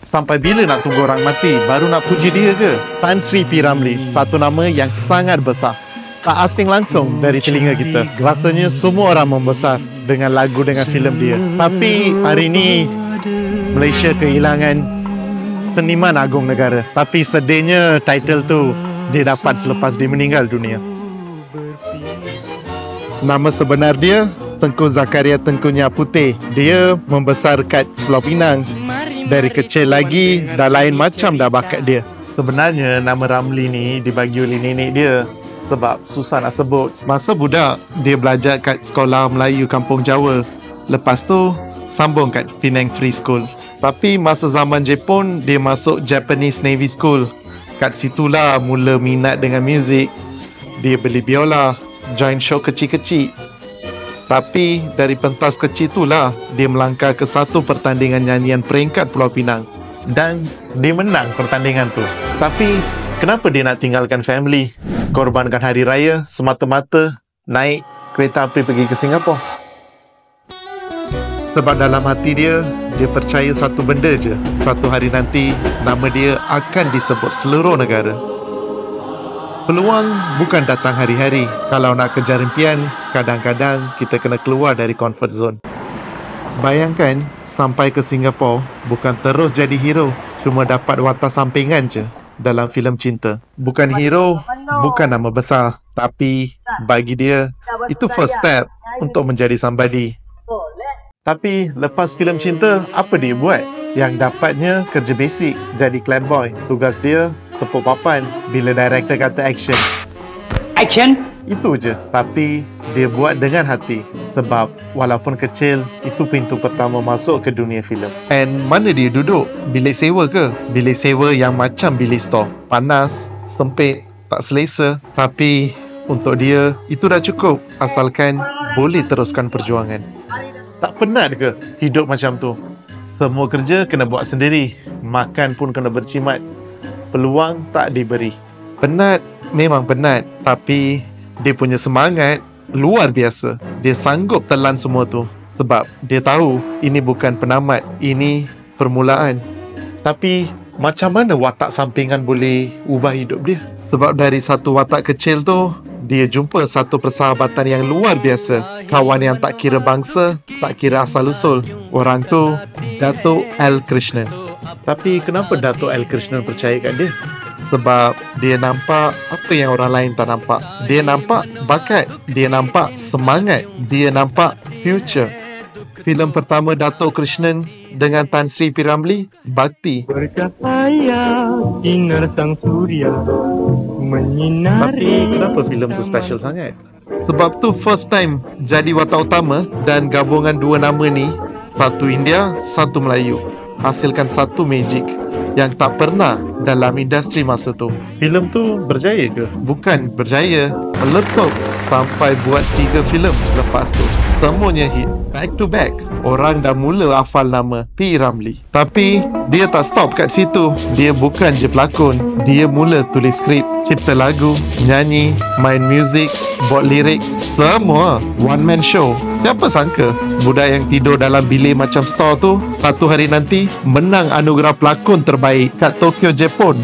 Sampai bila nak tunggu orang mati baru nak puji dia ke? Tan Sri P. Ramlee, satu nama yang sangat besar. Tak asing langsung dari telinga kita. Rasanya semua orang membesar dengan lagu dengan filem dia. Tapi hari ini Malaysia kehilangan seniman agung negara. Tapi sedihnya title tu dia dapat selepas dia meninggal dunia. Nama sebenar dia Tengku Zakaria Tengku Nyak Putih. Dia membesar kat Pulau Pinang. Dari kecil lagi dah lain macam dah bakat dia. Sebenarnya nama Ramlee ni dibagi oleh nenek dia sebab susah nak sebut. Masa budak dia belajar kat sekolah Melayu Kampung Jawa. Lepas tu sambung kat Penang Free School. Tapi masa zaman Jepun dia masuk Japanese Navy School. Kat situlah mula minat dengan muzik. Dia beli biola, join show kecil-kecil. Tapi dari pentas kecil itulah dia melangkah ke satu pertandingan nyanyian peringkat Pulau Pinang. Dan dia menang pertandingan tu. Tapi kenapa dia nak tinggalkan family, korbankan hari raya semata-mata naik kereta api pergi ke Singapura? Sebab dalam hati dia percaya satu benda je. Satu hari nanti nama dia akan disebut seluruh negara. Peluang bukan datang hari-hari. Kalau nak kejar impian, kadang-kadang kita kena keluar dari comfort zone. Bayangkan sampai ke Singapura bukan terus jadi hero, cuma dapat watak sampingan je dalam filem cinta. Bukan hero, bukan nama besar, tapi bagi dia itu first step untuk menjadi somebody. Tapi lepas filem cinta, apa dia buat? Yang dapatnya kerja basic, jadi playboy. Tugas dia tepuk papan bila director kata action. Action? Itu je. Tapi dia buat dengan hati. Sebab walaupun kecil, itu pintu pertama masuk ke dunia filem. And mana dia duduk? Bilik sewa ke? Bilik sewa yang macam bilik store. Panas, sempit, tak selesa. Tapi untuk dia, itu dah cukup. Asalkan boleh teruskan perjuangan. Tak penat ke hidup macam tu? Semua kerja kena buat sendiri. Makan pun kena bercimat. Peluang tak diberi. Penat, memang penat. Tapi dia punya semangat luar biasa. Dia sanggup telan semua tu. Sebab dia tahu ini bukan penamat. Ini permulaan. Tapi macam mana watak sampingan boleh ubah hidup dia? Sebab dari satu watak kecil tu, dia jumpa satu persahabatan yang luar biasa. Kawan yang tak kira bangsa, tak kira asal-usul. Orang tu Datuk L. Krishnan. Tapi kenapa Datuk L. Krishnan percaya kat dia? Sebab dia nampak apa yang orang lain tak nampak. Dia nampak bakat. Dia nampak semangat. Dia nampak future. Filem pertama Datuk Krishnan dengan Tan Sri P. Ramlee, Bhakti. Bercahaya sinar sang surya menyinari. Tapi kenapa filem tu special sangat? Sebab tu first time jadi watak utama dan gabungan dua nama ni, satu India, satu Melayu, hasilkan satu magic yang tak pernah dalam industri masa tu. Filem tu berjaya ke? Bukan berjaya, meletup sampai buat 3 filem lepas tu. Semuanya hit, back to back. Orang dah mula hafal nama P. Ramlee. Tapi dia tak stop kat situ. Dia bukan je pelakon. Dia mula tulis skrip, cipta lagu, nyanyi, main muzik, buat lirik. Semua one man show. Siapa sangka budak yang tidur dalam bilik macam store tu satu hari nanti menang anugerah pelakon terbaik kat Tokyo, Jepun.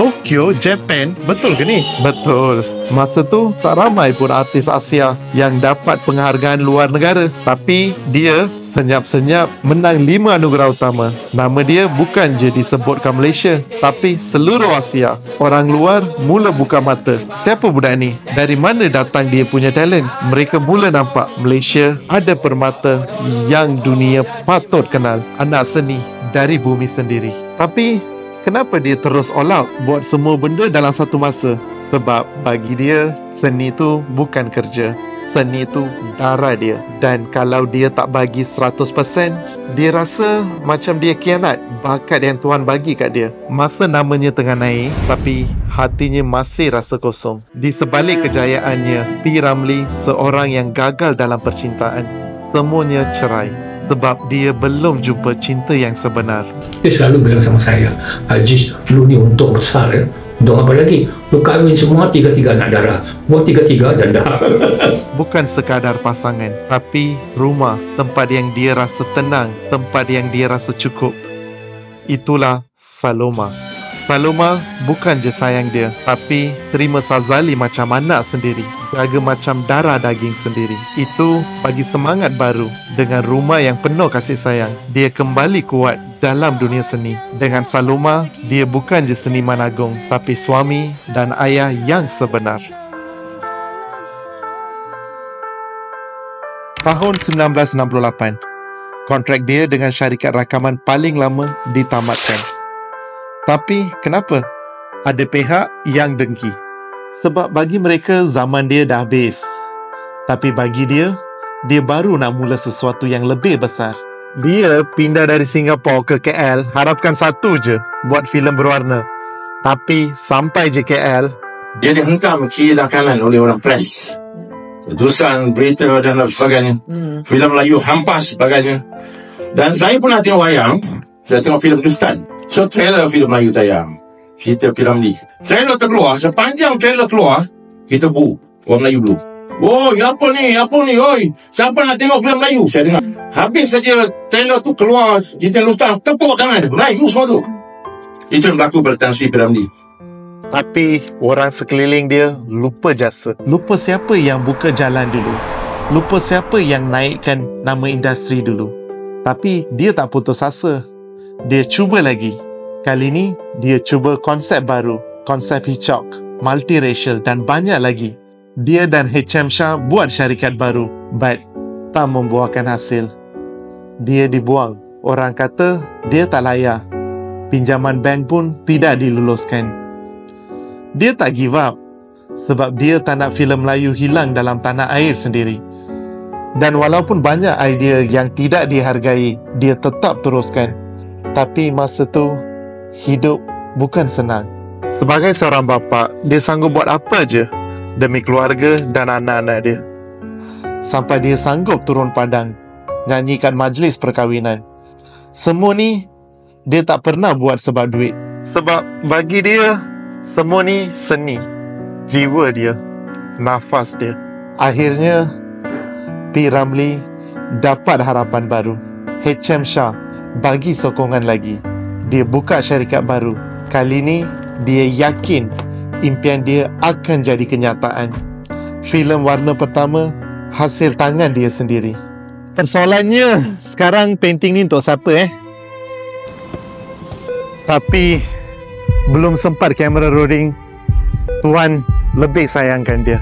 Tokyo, Japan? Betul ke ni? Betul. Masa tu tak ramai pun artis Asia yang dapat penghargaan luar negara. Tapi dia senyap-senyap menang 5 anugerah utama. Nama dia bukan je disebutkan Malaysia, tapi seluruh Asia. Orang luar mula buka mata. Siapa budak ni? Dari mana datang dia punya talent? Mereka mula nampak Malaysia ada permata yang dunia patut kenal. Anak seni dari bumi sendiri. Tapi kenapa dia terus all out buat semua benda dalam satu masa? Sebab bagi dia, seni tu bukan kerja. Seni tu darah dia. Dan kalau dia tak bagi 100%, dia rasa macam dia khianat bakat yang Tuhan bagi kat dia. Masa namanya tengah naik, tapi hatinya masih rasa kosong. Di sebalik kejayaannya, P. Ramlee seorang yang gagal dalam percintaan. Semuanya cerai. Sebab dia belum jumpa cinta yang sebenar. Dia selalu bilang sama saya, Haji, lu ni untung besar ya. Untung apa lagi? Lu kahwin semua 3 anak darah. Buat 3 janda. Bukan sekadar pasangan, tapi rumah, tempat yang dia rasa tenang, tempat yang dia rasa cukup. itulah Saloma. Saloma bukan je sayang dia, tapi terima Sazali macam anak sendiri, jaga macam darah daging sendiri. Itu bagi semangat baru. Dengan rumah yang penuh kasih sayang, dia kembali kuat dalam dunia seni. Dengan Saloma, dia bukan je seniman agung, tapi suami dan ayah yang sebenar. Tahun 1968, kontrak dia dengan syarikat rakaman paling lama ditamatkan. Tapi kenapa? Ada pihak yang dengki. Sebab bagi mereka zaman dia dah habis. Tapi bagi dia baru nak mula sesuatu yang lebih besar. Dia pindah dari Singapura ke KL, harapkan satu je, buat filem berwarna. Tapi sampai je KL, dia dihentam kiri dan kanan oleh orang pres. Terusan, berita dan sebagainya. Filem Melayu hampas sebagainya. Dan saya pernah tengok wayang, saya tengok filem Hindustan. So trailer filem Melayu tayang, kita P.Ramlee. Trailer terkeluar, sepanjang trailer keluar, kita bu, orang Melayu blue. Oh, apa ni, oi, siapa nak tengok filem Melayu? Saya dengar. Habis saja trailer tu keluar, kita Hindustan, tepuk tangan, Melayu semua tu. Itu yang berlaku pada Tan Sri P.Ramlee. Tapi orang sekeliling dia lupa jasa. Lupa siapa yang buka jalan dulu. Lupa siapa yang naikkan nama industri dulu. Tapi dia tak putus asa. Dia cuba lagi. Kali ni, dia cuba konsep baru. Konsep Hitchcock, multiracial dan banyak lagi. Dia dan H.M. Shah buat syarikat baru. But, tak membuahkan hasil. Dia dibuang. Orang kata, dia tak layak. Pinjaman bank pun tidak diluluskan. Dia tak give up. Sebab dia tak nak filem Melayu hilang dalam tanah air sendiri. Dan walaupun banyak idea yang tidak dihargai, dia tetap teruskan. Tapi masa tu, hidup bukan senang. Sebagai seorang bapa, dia sanggup buat apa je demi keluarga dan anak-anak dia. Sampai dia sanggup turun padang, nyanyikan majlis perkahwinan. Semua ni, dia tak pernah buat sebab duit. Sebab bagi dia, semua ni seni. Jiwa dia, nafas dia. Akhirnya, P.Ramlee dapat harapan baru. H.M. Shah bagi sokongan lagi. Dia buka syarikat baru. Kali ni, dia yakin impian dia akan jadi kenyataan. Filem warna pertama, hasil tangan dia sendiri. Persoalannya, sekarang painting ni untuk siapa Tapi, belum sempat kamera rolling, Tuan lebih sayangkan dia.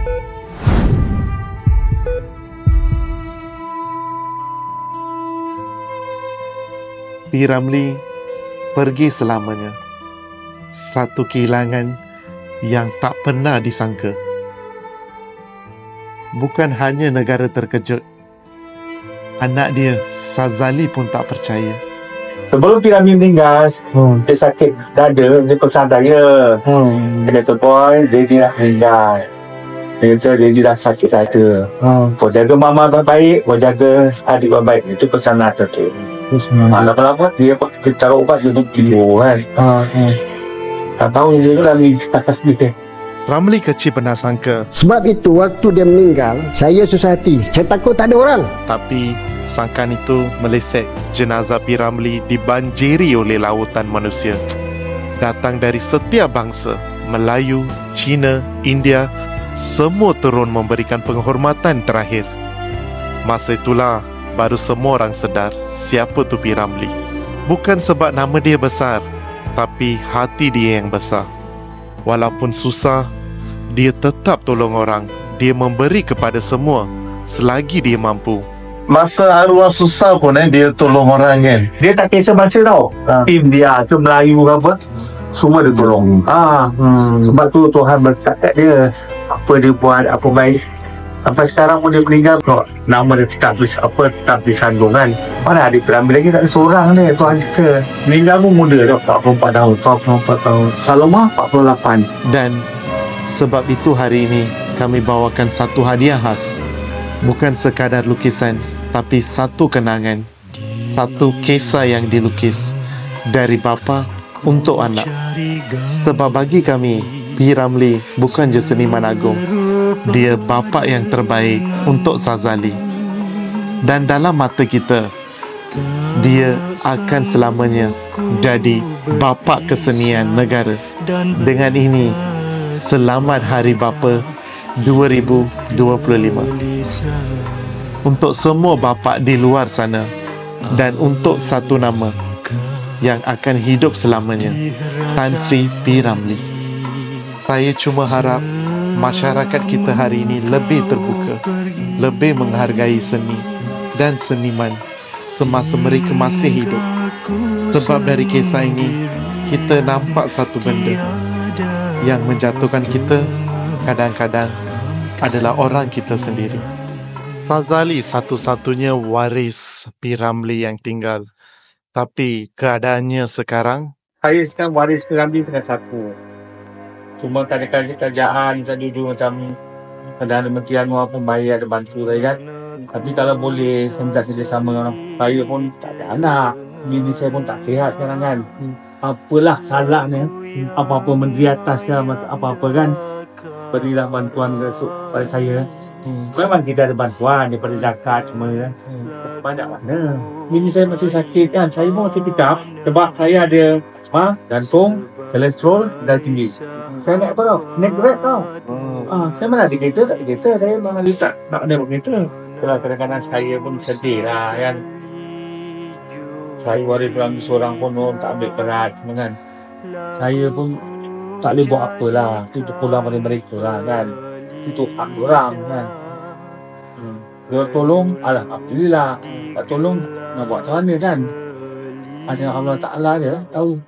P.Ramlee pergi selamanya. Satu kehilangan yang tak pernah disangka. Bukan hanya negara terkejut, anak dia, Sazali pun tak percaya. Sebelum P.Ramlee meninggal, dia sakit dada, dia pesan saya. Dia kata, boy, dia nak meninggal. Dia kata, dia dah sakit dada. Kau jaga mama baik-baik, kau jaga adik baik-baik. Itu pesan Natal tu. Lama-lama dia taruh ubat dia kilo kan. Tak tahu dia Ramlee. Ramlee kecil pernah sangka. Sebab itu waktu dia meninggal, saya susah hati. Saya takut tak ada orang. Tapi sangkaan itu meleset. Jenazah P.Ramlee dibanjiri oleh lautan manusia. Datang dari setiap bangsa. Melayu, Cina, India. Semua turun memberikan penghormatan terakhir. Masa itulah baru semua orang sedar siapa tu P.Ramlee. Bukan sebab nama dia besar, tapi hati dia yang besar. Walaupun susah, dia tetap tolong orang. Dia memberi kepada semua selagi dia mampu. Masa arwah susah pun dia tolong orang kan. Dia tak kisah bahasa tau. Tim dia ke Melayu ke apa, semua dia tolong. Sebab tu Tuhan berkat kat dia. Apa dia buat, apa baik. Sampai sekarang pun dia meninggal, nama dia tetap disandung kan. Mana adik P.Ramlee lagi, tak ada seorang ni. Tuhan kita meninggal pun muda dah, 44 tahun. 44 tahun. Saloma 48. Dan sebab itu hari ini kami bawakan satu hadiah khas. Bukan sekadar lukisan, tapi satu kenangan. Satu kisah yang dilukis dari bapa untuk anak. Sebab bagi kami, P.Ramlee bukan je seniman agung. Dia bapa yang terbaik untuk Sazali. Dan dalam mata kita, dia akan selamanya jadi bapa kesenian negara. Dengan ini, selamat Hari Bapa 2025 untuk semua bapa di luar sana, dan untuk satu nama yang akan hidup selamanya, Tan Sri P. Ramlee. Saya cuma harap masyarakat kita hari ini lebih terbuka, lebih menghargai seni dan seniman semasa mereka masih hidup. Sebab dari kisah ini, kita nampak satu benda yang menjatuhkan kita kadang-kadang adalah orang kita sendiri. Sazali satu-satunya waris P. Ramlee yang tinggal. Tapi keadaannya sekarang, Saya sekarang waris P. Ramlee tengah satu. Cuma kadang-kadang kerajaan kita duduk macam Perdana Menteri Anwar pun bayar ada bantu lah kan. Tapi kalau boleh sentak kerjasama dengan orang, saya pun tak ada anak, bini saya pun tak sihat sekarang kan. Apalah salahnya, apa-apa menteri atas ke apa-apa kan, berilah bantuan kepada saya. Memang kita ada bantuan daripada zakat semua kan. Banyak mana. Bini saya masih sakit kan, saya pun masih pick up sebab saya ada asma, jantung, kolesterol dan tinggi. Saya naik apa tau? Naik Grab tau. Saya mana ada kereta, tak ada kereta. Saya memang tak nak naik kereta. Kadang-kadang saya pun sedih lah kan. Saya waris P. Ramlee seorang pun tak ambil berat kan. Saya pun tak boleh buat apa lah. Itu pulang pada mereka lah kan. Itu hak orang kan. Dia tolong, alhamdulillah. Tak tolong, nak buat macam mana kan. Hanya Allah Ta'ala dia tahu.